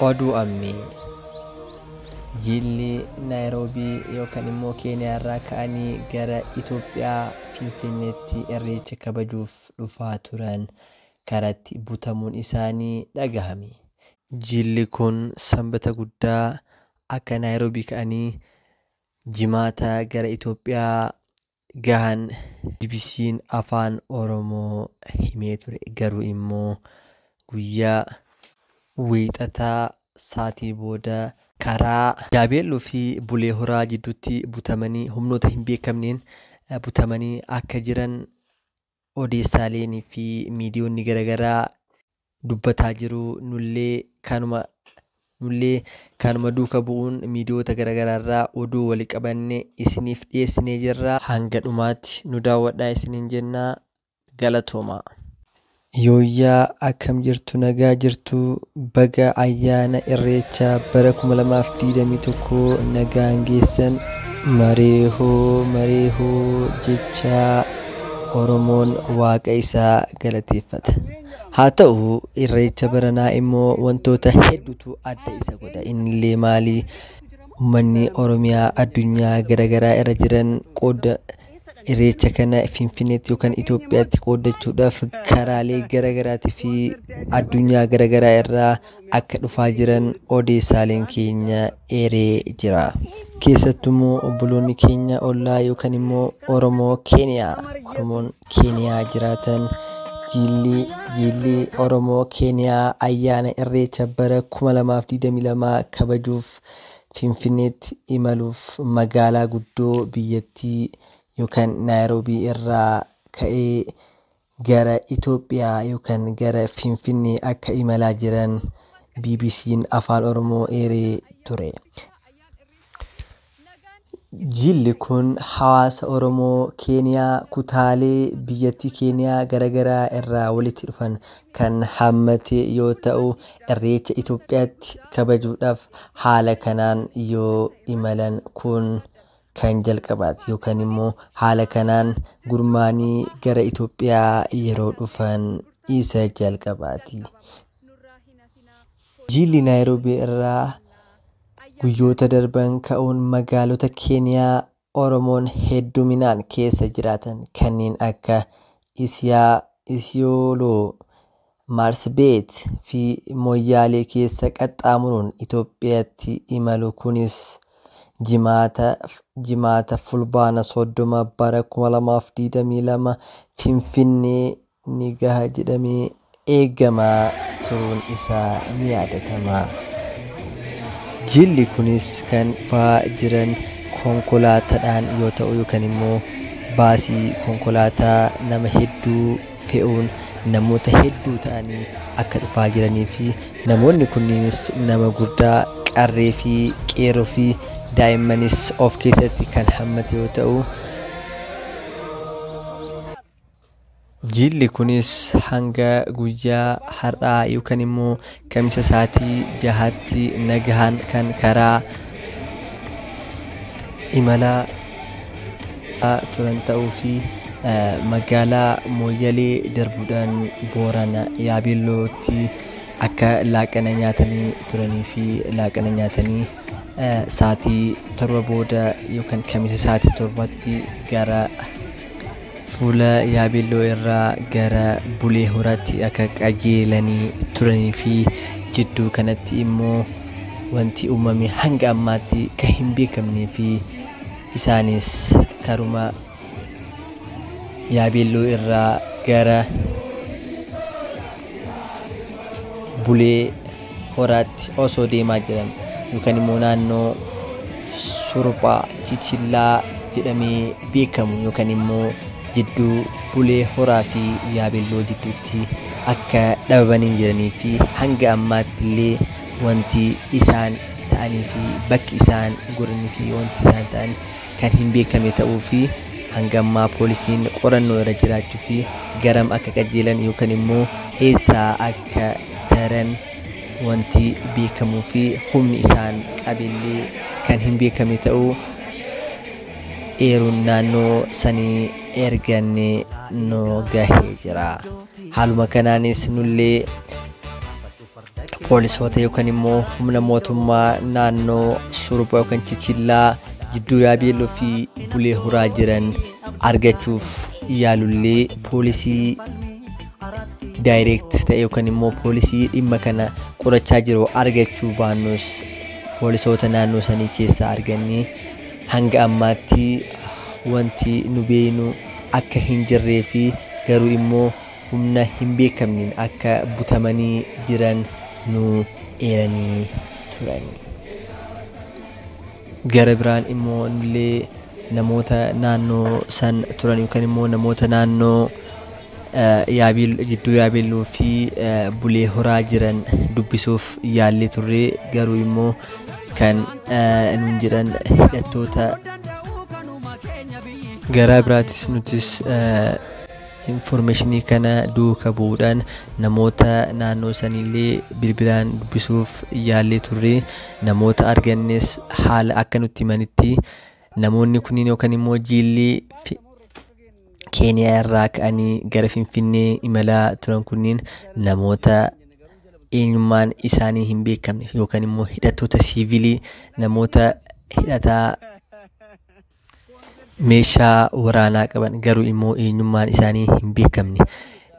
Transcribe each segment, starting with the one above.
oduu ammee jilli Naayiroobii yookaan immoo Keeniyaa irraa ka'anii gara Itoophiyaa Finfinneetti irreecha kabajuuf dhufaa turan karatti butamuun isaanii dhagahame. Jilli kun sanbata guddaa akka Naayiroobii ka'anii jimaata gara Itoophiyaa gahan BBC'n afaan Oromoo himee ture. Garuu immoo guyyaa wiixataa saatii booda karaa Yaabeelloo fi Bulee Horaa jidduutti butamanii humnoota hin beekamneen butamanii akka jiran odeessaaleen fi miidiyoonni garaagaraa dubbataa jiru. Nullee kanuma duuka bu'uun miidiyoota garaagaraa irraa oduu walii qabanne isiniif dhiyeessinee jirra. Hanga dhumaatti nu daawwadhaa isiniin jennaa. Galatooma. Yooyyaa akkam jirtu, nagaa jirtu, baga ayyaana irreechaa bara 2021 nagaan geessan. Mareehoo jecha Oromoon waaqa isaa galateeffata. Haa ta'u irreecha baranaa immoo wantoota hedduutu adda isa godha. Innillee maali? Uummanni Oromiyaa addunyaa garaagaraa irra jiran qooda irreecha kana Finfinneetti yookaan Itoophiyaatti qoodachuudhaaf karaalee garaagaraatii fi addunyaa garaagaraa irraa akka dhufaa jiran odeessaaleen keenya eeree jira. Keessattuu obboloonni keenya ollaa yookaan immoo Oromoon Keeniyaa jiraatan jilli Oromoo Keeniyaa ayyaana irreecha bara 2022 kabajuuf Finfinneetti imaluuf magaalaa guddoo biyyattii yookaan Naayiroobii irraa ka'ee gara Itoophiyaa yookaan gara Finfinnee akka imalaa jiran BBC'n afaan Oromoo eeree ture. Jilli kun hawaasa Oromoo Keeniyaa kutaalee biyyattii Keeniyaa garaagaraa irraa walitti dhufan kan hammate yoo ta'u, irreecha Itoophiyaatti kabajuudhaaf haala kanaan yoo imalan kun kan jalqabaati yookaan immoo haala kanaan gurmaanii gara Itoophiyaa yeroo dhufan isa jalqabaati. Jilli Naayiroobii irraa guyyoota darban ka'uun magaalota Keeniyaa Oromoon hedduminaan keessa jiraatan kanneen akka Isiyooloo, Marsabit fi Moyyaalee keessa qaxxaamuruun Itoophiyaatti imalu. Kunis jimaata fulbaana 30 bara 2022 Finfinnee ni gaha jedhamee eegamaa turuun isaa ni yaadatama. Jilli kunis kan dhufaa jiran konkolaataadhaan yoo ta'u yookaan immoo baasii konkolaataa nama hedduu fe'uun namoota hedduu ta'anii akka dhufaa jiranii fi namoonni kunniinis nama guddaa, qarree fi qeerroo fi daa'immanis of keessatti kan hammate yoo ta'u, jilli kunis hanga guyyaa har'aa yookaan immoo kamisa saatii 6tti nagahaan kan karaa imalaa turan ta'uu fi magaalaa Moyyalee darbuudhaan Boorana Yaabeellootti akka laaqana nyaatanii turanii fi laaqana nyaatanii saatii 7 booda yookaan kamisa saatii 7tti gara fuula Yaabeelloo irraa gara Bulee Horaatti akka qajeelanii turanii fi jidduu kanatti immoo wanti uumame hanga ammaatti kan hin beekamnee fi isaanis karuma Yaabeelloo irraa gara Bulee Horaatti osoo deemaa jiran yookaan immoo naannoo Suruphaa Chichillaa jedhamee beekamu yookaan immoo jidduu Bulee Horaa fi Yaabeelloo jidduutti akka dhabamanii jiranii fi hanga ammaatti illee wanti isaan ta'anii fi bakki isaan goranii fi wanti isaan ta'an kan hin beekame ta'uu fi hanga ammaa poolisiin qorannoo irra jiraachuu fi garam akka qajeelan yookaan immoo eessaa akka taran wanti beekamuu fi humni isaan qabillee kan hin beekame ta'uu eeruun naannoo sanii erganne no gahee jira. Haaluma kanaanis nullee poolisoota yookaan immoo humna mootummaa naannoo Suruphaa yookaan Chichillaa jidduu Yaabeelloo fi Bulee Horaa jiran argachuuf yaalullee poolisii direct ta'e yookaan immoo poolisii dhimma kana qorachaa jiru argachuu baannus poolisoota naannoo sanii keessaa argannee hanga ammaatti wanti nu beenu akka hin jirree fi garuu immoo humna hin beekamneen akka butamanii jiran nu eeranii turani. Gara biraan immoo illee namoota naannoo san turan yookaan immoo namoota naannoo jidduu Yaabeelloo fi Bulee Horaa jiran dubbisuuf yaallee turre garuu immoo kan nuun jedhan hidhattoota gara biraatis nutis informationii kana duuka bu'uudhaan namoota naannoo sanillee bilbilaan dubbisuuf yaallee turre namoota argannes haala akka nutti himanitti namoonni kunniin yookaan immoo jiilli Keeniyaa irraa ka'anii gara Finfinnee imalaa turan kunniin namoota eenyummaan isaanii hin beekamne yookaan immoo hidhattoota siivilii namoota hidhataa meeshaa waraanaa qaban garuu immoo eenyummaan isaanii hin beekamne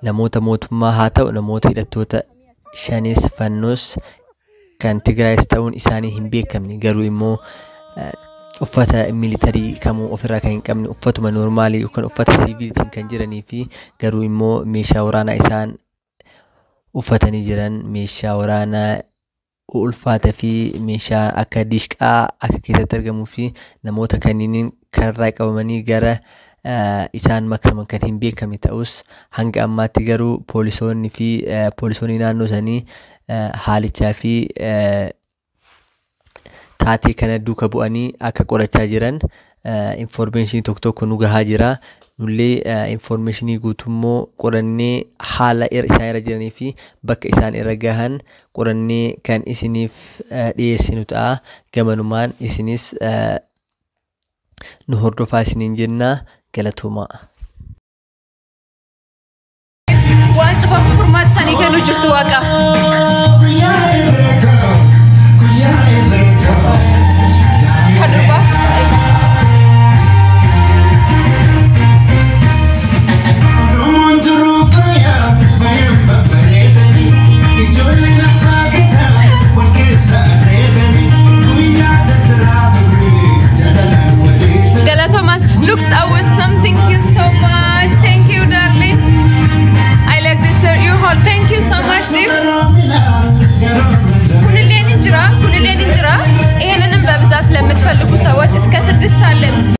namoota mootummaa haa ta'u namoota hidhattoota shanis fannoos kan Tigraayis ta'uun isaanii hin beekamne garuu immoo uffata militarii kamuu ofirraa kan hin qabne uffatuma normaalii yookaan uffata siviilitiin kan jiranii fi garuu immoo meeshaa waraanaa isaan uffatanii jiran meeshaa waraanaa ulfaata fi meeshaa akka dishqaa akka keessatti argamuu fi namoota kanniin karraa qabamanii gara isaan maksaman kan hin beekamne ta'us hanga ammaatti garuu poolisoonni fi poolisoonni naannoo sanii haalichaa fi taatee kana duuka bu'anii akka qorachaa jiran information tokko nu gahaa jira. Nullee informationii guutummoo qorannee haala isaan irra jiranii fi bakka isaan irra gahan qorannee kan isiniif dhiyeessinu ta'a. Gamanumaan isinis nu hordofaa isiniin jenna. Galatoomaa. Waan cufaaf furmaata isaanii kennuu jirtu Waaqa. Kan durbaa. Looks awesome. Thank you so much. Thank you, darling. I like this your haul. Thank you so much, Deep. Kunilleen injira.